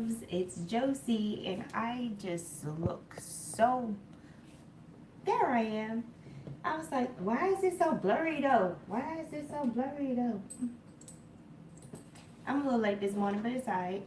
loves, it's Josie, and I just look so. There I am. I was like, why is it so blurry though? Why is it so blurry though? I'm a little late this morning, but it's alright.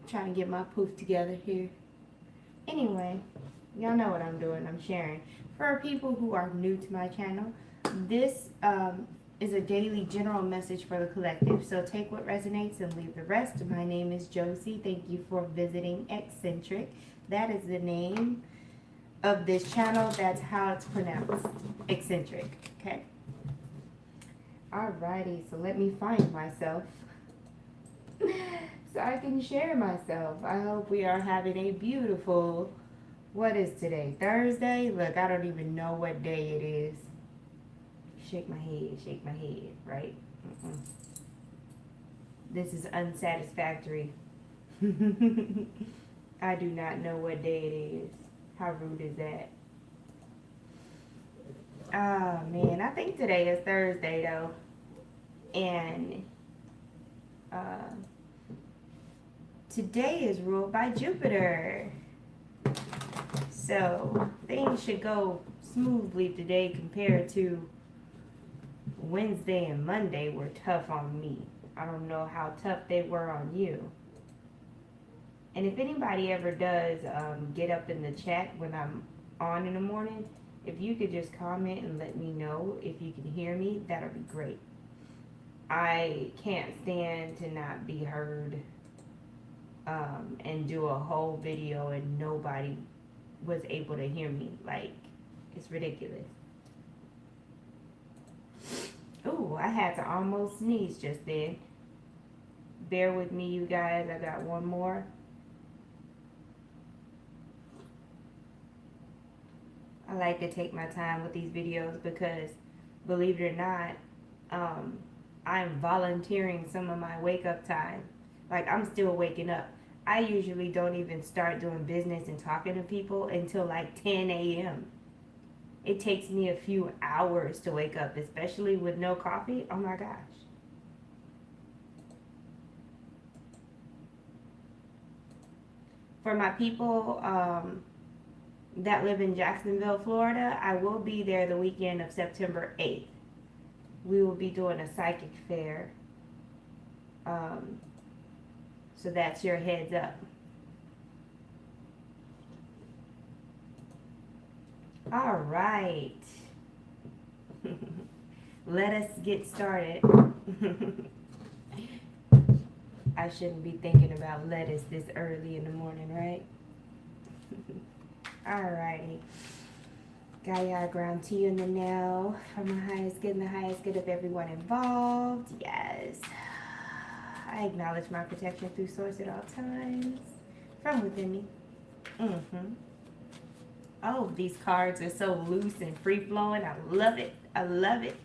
Trying to get my poof together here. Anyway, y'all know what I'm doing. I'm sharing. For people who are new to my channel, this is a daily general message for the collective. So take what resonates and leave the rest. My name is Josie. Thank you for visiting Eccentric. That is the name of this channel. That's how it's pronounced. Eccentric. Okay. Alrighty. So let me find myself. So I can share myself. I hope we are having a beautiful, what is today? Thursday? Look, I don't even know what day it is. Shake my head, right? Mm-mm. This is unsatisfactory. I do not know what day it is. How rude is that? Oh man, I think today is Thursday though. And uh, today is ruled by Jupiter. So things should go smoothly today compared to Wednesday and Monday were tough on me. I don't know how tough they were on you. And if anybody ever does get up in the chat when I'm on in the morning, if you could just comment and let me know if you can hear me, that'll be great. I can't stand to not be heard and do a whole video and nobody was able to hear me. Like, it's ridiculous. Ooh, I had to almost sneeze just then. Bear with me, you guys. I got one more. I like to take my time with these videos because, believe it or not, I'm volunteering some of my wake up time. Like, I'm still waking up. I usually don't even start doing business and talking to people until like 10 a.m. It takes me a few hours to wake up, especially with no coffee. Oh my gosh. For my people that live in Jacksonville, Florida, I will be there the weekend of September 8th. We will be doing a psychic fair. So that's your heads up. All right. Let us get started. I shouldn't be thinking about lettuce this early in the morning, right? Alrighty. Gaia ground tea in the now for my highest good and the highest good of everyone involved. Yes. I acknowledge my protection through source at all times. From within me. Oh, these cards are so loose and free flowing. I love it. I love it.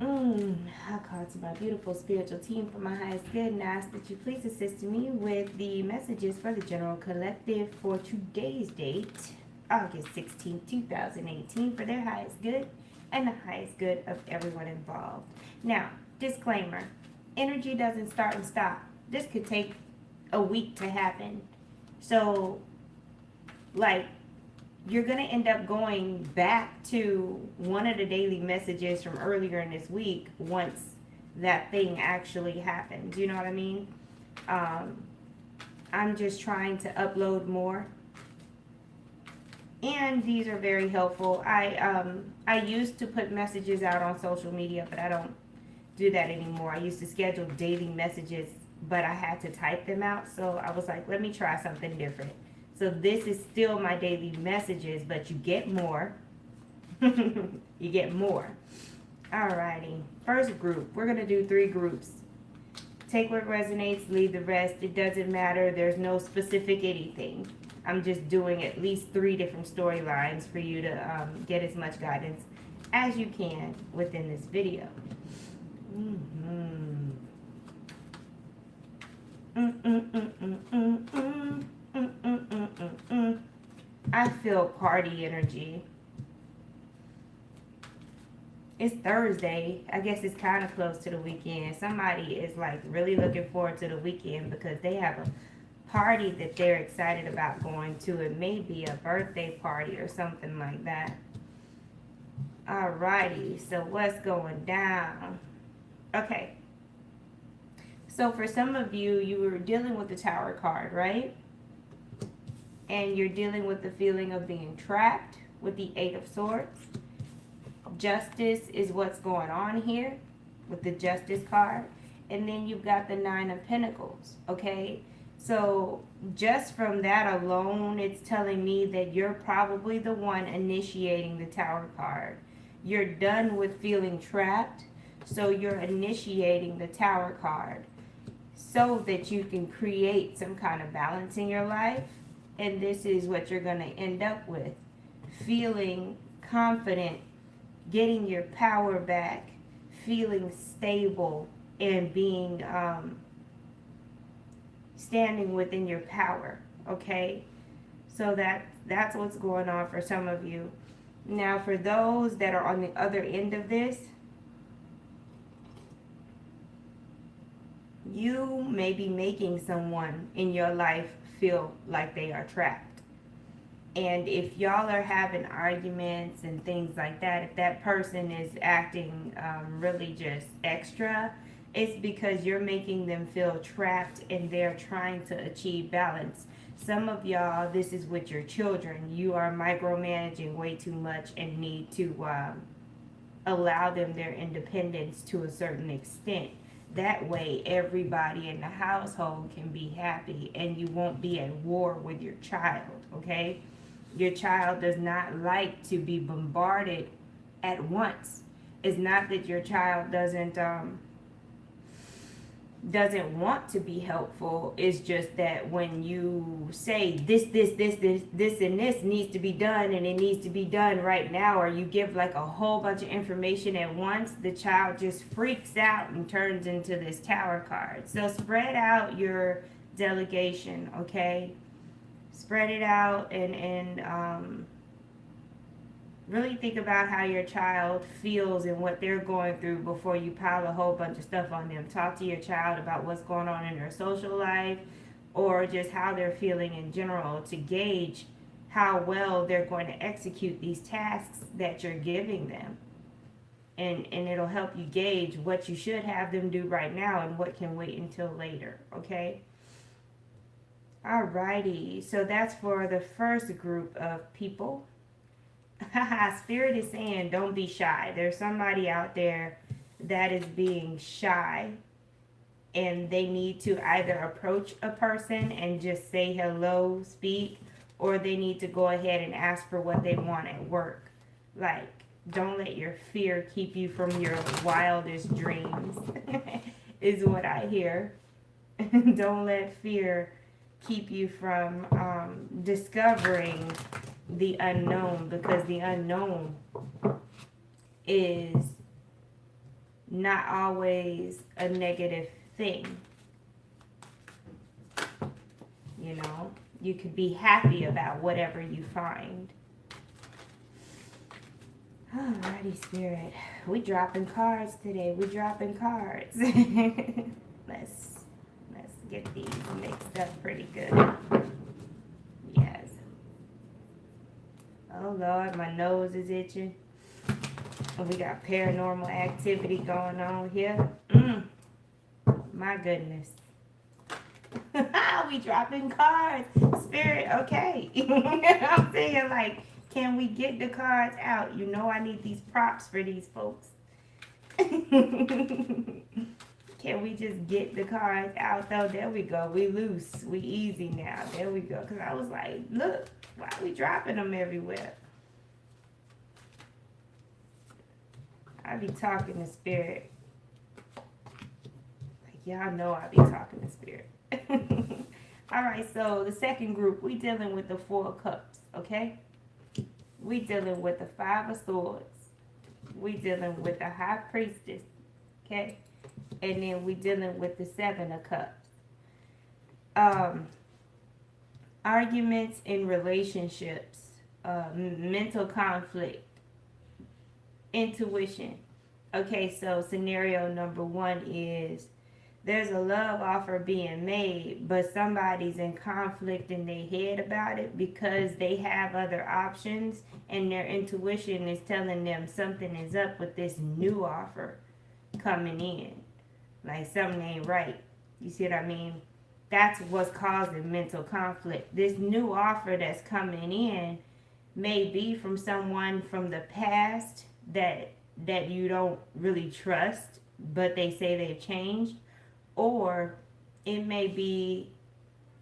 I call to my beautiful spiritual team for my highest good and ask that you please assist me with the messages for the general collective for today's date, August 16, 2018, for their highest good and the highest good of everyone involved. Now, disclaimer, energy doesn't start and stop. This could take a week to happen. So, like, you're going to end up going back to one of the daily messages from earlier in this week once that thing actually happens. You know what I mean? I'm just trying to upload more. And these are very helpful. I used to put messages out on social media, but I don't do that anymore. I used to schedule daily messages, but I had to type them out. So I was like, let me try something different. So this is still my daily messages, but you get more. You get more. Alrighty. First group. We're going to do 3 groups. Take what resonates, leave the rest. It doesn't matter. There's no specific anything. I'm just doing at least 3 different storylines for you to get as much guidance as you can within this video. I feel party energy. It's Thursday. I guess it's kind of close to the weekend. Somebody is like really looking forward to the weekend because they have a party that they're excited about going to. It may be a birthday party or something like that. Alrighty, so what's going down? Okay, so for some of you, you were dealing with the Tower card, right? And you're dealing with the feeling of being trapped with the Eight of Swords. Justice is what's going on here with the Justice card. And then you've got the Nine of Pentacles, okay? So just from that alone, it's telling me that you're probably the one initiating the Tower card. You're done with feeling trapped, so you're initiating the Tower card so that you can create some kind of balance in your life. And this is what you're going to end up with. Feeling confident, getting your power back, feeling stable, and being standing within your power. Okay, so that's what's going on for some of you. Now for those that are on the other end of this, you may be making someone in your life feel like they are trapped. And if y'all are having arguments and things like that, if that person is acting really just extra, it's because you're making them feel trapped and they're trying to achieve balance. Some of y'all, this is with your children. You are micromanaging way too much and need to allow them their independence to a certain extent. That way, everybody in the household can be happy and you won't be at war with your child, okay? Your child does not like to be bombarded at once. It's not that your child doesn't want to be helpful. It's just that when you say this and this needs to be done and it needs to be done right now, or you give like a whole bunch of information at once, the child just freaks out and turns into this Tower card. So spread out your delegation, okay? Spread it out and really think about how your child feels and what they're going through before you pile a whole bunch of stuff on them. Talk to your child about what's going on in their social life or just how they're feeling in general to gauge how well they're going to execute these tasks that you're giving them. And it'll help you gauge what you should have them do right now and what can wait until later, okay? Alrighty, so that's for the first group of people. Spirit is saying don't be shy. There's somebody out there that is being shy and they need to either approach a person and just say hello, speak, or they need to go ahead and ask for what they want at work. Like, don't let your fear keep you from your wildest dreams, is what I hear. Don't let fear keep you from discovering the unknown, because the unknown is not always a negative thing. You know, you could be happy about whatever you find. Alrighty, Spirit. We dropping cards today. We dropping cards. Let's get these mixed up pretty good. Yes. Oh Lord, my nose is itching. We got paranormal activity going on here. My goodness. We dropping cards. Spirit, okay. I'm saying, like, can we get the cards out? You know I need these props for these folks. Can we just get the cards out though? There we go. We loose. We easy now. There we go. Because I was like, look, why are we dropping them everywhere? I be talking to Spirit. Like, y'all know I be talking to Spirit. All right, so the second group, we dealing with the Four of Cups, okay? We dealing with the Five of Swords. We dealing with the High Priestess, okay? And then we dealing with the Seven of Cups. Arguments in relationships, mental conflict, intuition. Okay, so scenario number one is there's a love offer being made, but somebody's in conflict in their head about it because they have other options and their intuition is telling them something is up with this new offer coming in. Like something ain't right. You see what I mean? That's what's causing mental conflict. This new offer that's coming in may be from someone from the past that you don't really trust, but they say they've changed, or it may be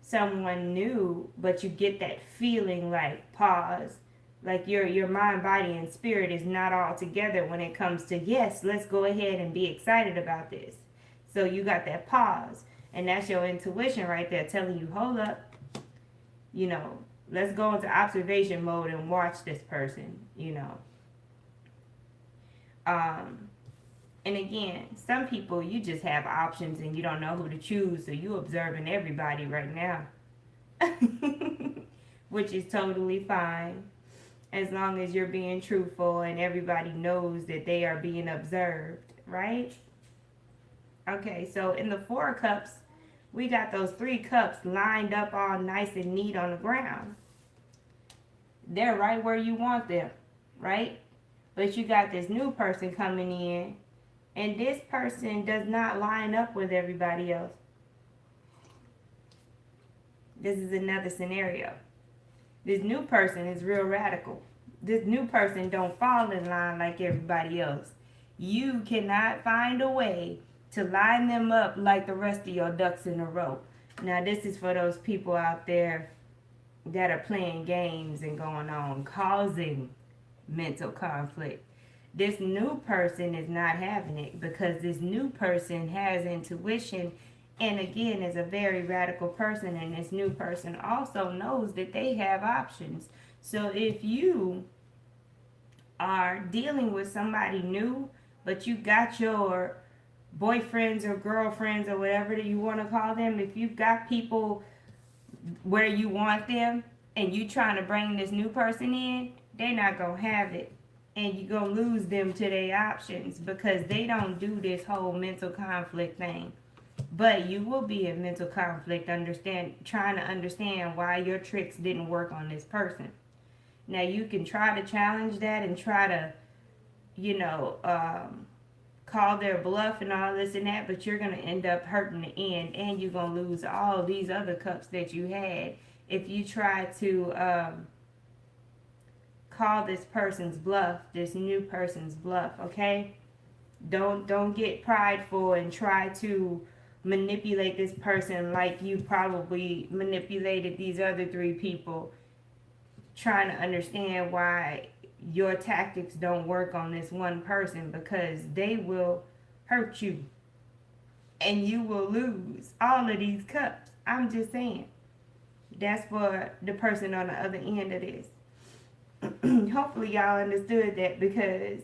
someone new, but you get that feeling like pause, like your mind, body, and spirit is not all together when it comes to yes, let's go ahead and be excited about this. So you got that pause, and that's your intuition right there telling you, hold up, you know, let's go into observation mode and watch this person, you know. Um, and again, some people you just have options and you don't know who to choose, so you observing everybody right now. Which is totally fine as long as you're being truthful and everybody knows that they are being observed, right? Okay, so in the Four of Cups, we got those three cups lined up all nice and neat on the ground. They're right where you want them, right? But you got this new person coming in, and this person does not line up with everybody else. This is another scenario. This new person is real radical. This new person don't fall in line like everybody else. You cannot find a way to line them up like the rest of your ducks in a row. Now this is for those people out there that are playing games and going on, causing mental conflict. This new person is not having it because this new person has intuition and again is a very radical person, and this new person also knows that they have options. So if you are dealing with somebody new, but you got your boyfriends or girlfriends or whatever that you want to call them, if you've got people where you want them and you trying to bring this new person in, they're not going to have it. And you're going to lose them to their options because they don't do this whole mental conflict thing. But you will be in mental conflict, trying to understand why your tricks didn't work on this person. Now you can try to challenge that and try to, you know, call their bluff and all this and that, but you're going to end up hurting the end, and you're going to lose all these other cups that you had if you try to call this person's bluff, this new person's bluff. Okay, don't get prideful and try to manipulate this person like you probably manipulated these other three people, trying to understand why your tactics don't work on this one person, because they will hurt you and you will lose all of these cups. I'm just saying. That's for the person on the other end of this. Hopefully y'all understood that, because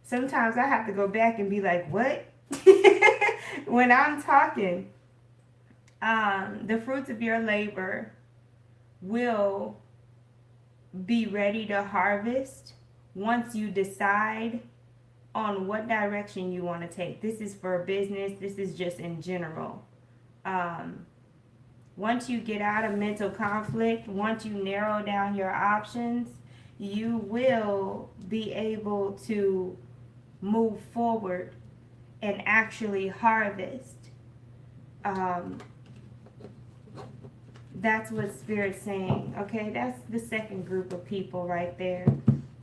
sometimes I have to go back and be like, what? When I'm talking, the fruits of your labor will be ready to harvest once you decide on what direction you want to take. This is for business. This is just in general. Once you get out of mental conflict, once you narrow down your options, you will be able to move forward and actually harvest. That's what Spirit's saying. Okay, that's the second group of people right there.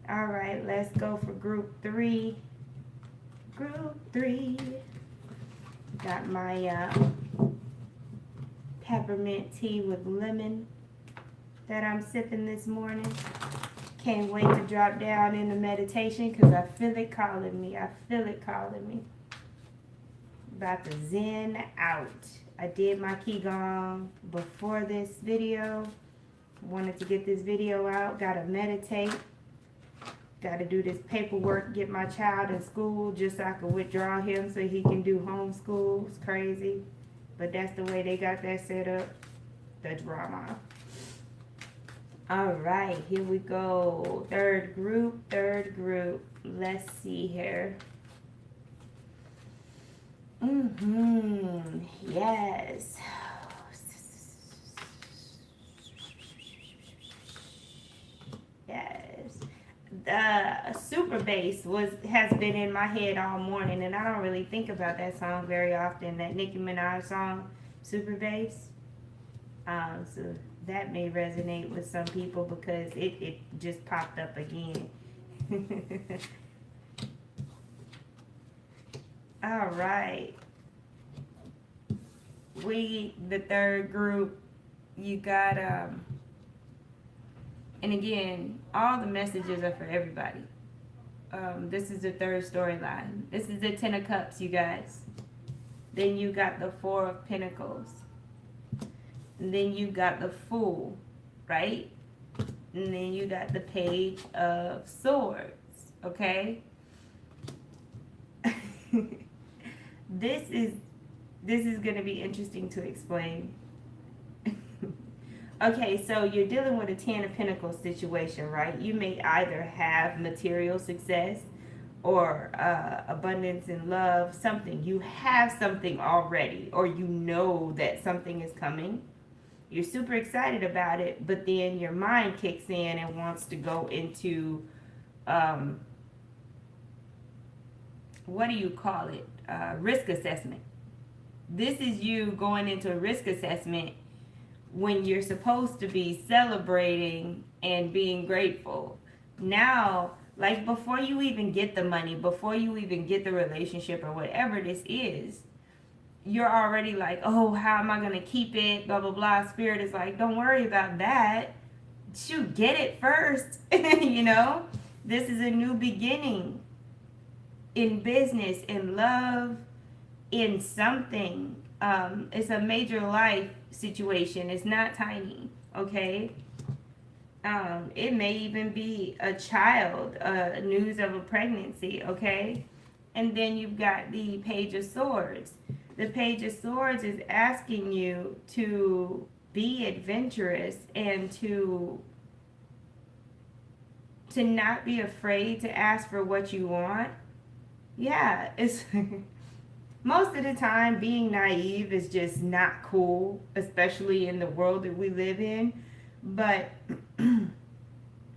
All right, let's go for group 3. Group 3. Got my peppermint tea with lemon that I'm sipping this morning. Can't wait to drop down into meditation because I feel it calling me. I feel it calling me. About to zen out. I did my Qigong before this video. Wanted to get this video out. Gotta meditate. Gotta do this paperwork, get my child in school just so I can withdraw him so he can do homeschool. It's crazy. But that's the way they got that set up. The drama. Alright, here we go. Third group. Let's see here. Yes. Yes. Super Bass has been in my head all morning, and I don't really think about that song very often. That Nicki Minaj song, Super Bass. So that may resonate with some people because it just popped up again. All right. The third group, you got and again, all the messages are for everybody. This is the third storyline. This is the Ten of Cups, you guys. Then you got the Four of Pentacles. And then you got the Fool, right? And then you got the Page of Swords, okay? this is going to be interesting to explain. Okay, so you're dealing with a Ten of Pentacles situation, right? You may either have material success or abundance in love, something. You have something already, or you know that something is coming. You're super excited about it, but then your mind kicks in and wants to go into, what do you call it? Risk assessment. This is you going into a risk assessment when you're supposed to be celebrating and being grateful. Now, like before you even get the money, before you even get the relationship or whatever this is, you're already like, oh, how am I going to keep it? Blah, blah, blah. Spirit is like, don't worry about that. Shoot, get it first. You know, this is a new beginning in business, in love, in something. It's a major life situation. It's not tiny, okay? It may even be a child, news of a pregnancy, okay? And then you've got the Page of Swords. The Page of Swords is asking you to be adventurous and to not be afraid to ask for what you want. Yeah, it's most of the time being naive is just not cool, especially in the world that we live in. But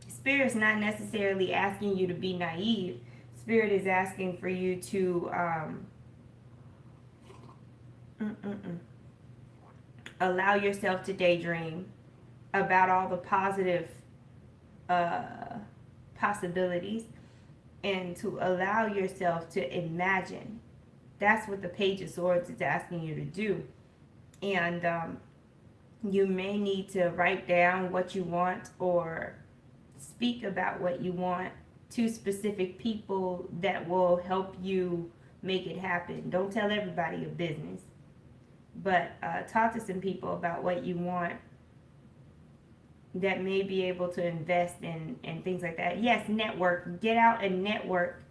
Spirit's not necessarily asking you to be naive. Spirit is asking for you to allow yourself to daydream about all the positive possibilities and to allow yourself to imagine. That's what the Page of Swords is asking you to do. And you may need to write down what you want or speak about what you want to specific people that will help you make it happen. Don't tell everybody your business, but talk to some people about what you want that may be able to invest in and things like that. Yes, network. Get out and network,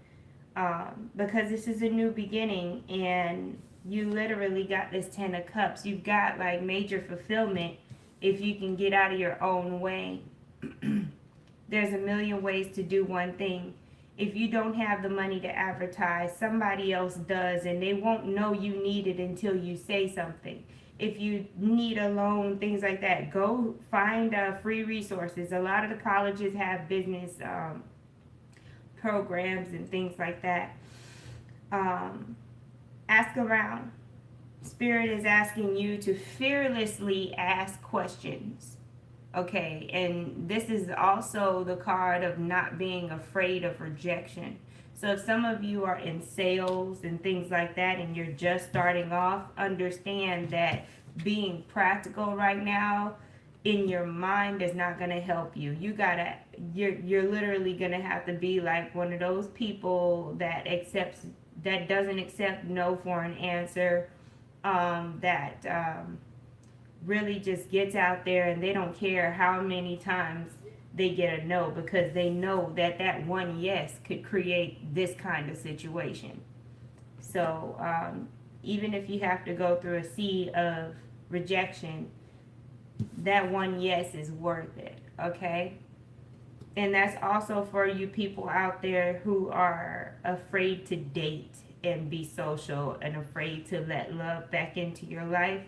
because this is a new beginning and you literally got this Ten of Cups. You've got like major fulfillment if you can get out of your own way. There's a million ways to do one thing. If you don't have the money to advertise, somebody else does, and they won't know you need it until you say something. If you need a loan, things like that, go find free resources. A lot of the colleges have business programs and things like that. Ask around. Spirit is asking you to fearlessly ask questions. Okay, and this is also the card of not being afraid of rejection. So if some of you are in sales and things like that and you're just starting off, understand that being practical right now in your mind is not going to help you. You're literally going to have to be like one of those people that doesn't accept no for an answer, really just gets out there and they don't care how many times they get a no, because they know that one yes could create this kind of situation. So even if you have to go through a sea of rejection, that one yes is worth it, okay? And that's also for you people out there who are afraid to date and be social and afraid to let love back into your life,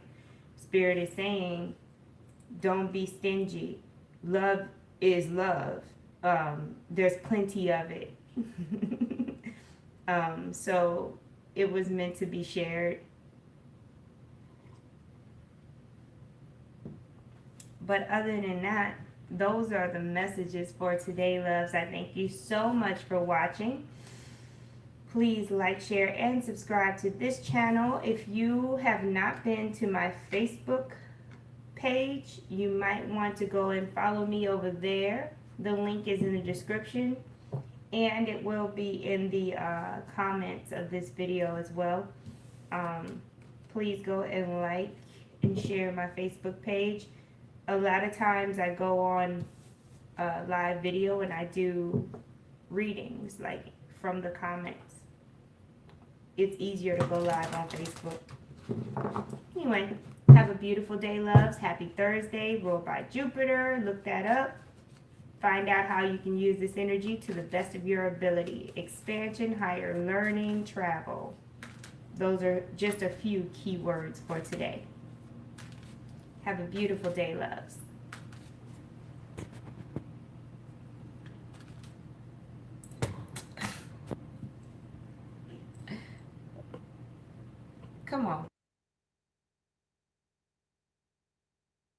Spirit is saying, don't be stingy. Love is love. There's plenty of it. So it was meant to be shared. But other than that, those are the messages for today, loves. I thank you so much for watching. Please like, share, and subscribe to this channel. If you have not been to my Facebook page, you might want to go and follow me over there. The link is in the description, and it will be in the comments of this video as well. Please go and like and share my Facebook page. A lot of times I go on live video and I do readings like from the comments. It's easier to go live on Facebook. Anyway, have a beautiful day, loves. Happy Thursday. Ruled by Jupiter. Look that up. Find out how you can use this energy to the best of your ability. Expansion, higher learning, travel. Those are just a few keywords for today. Have a beautiful day, loves. Come on.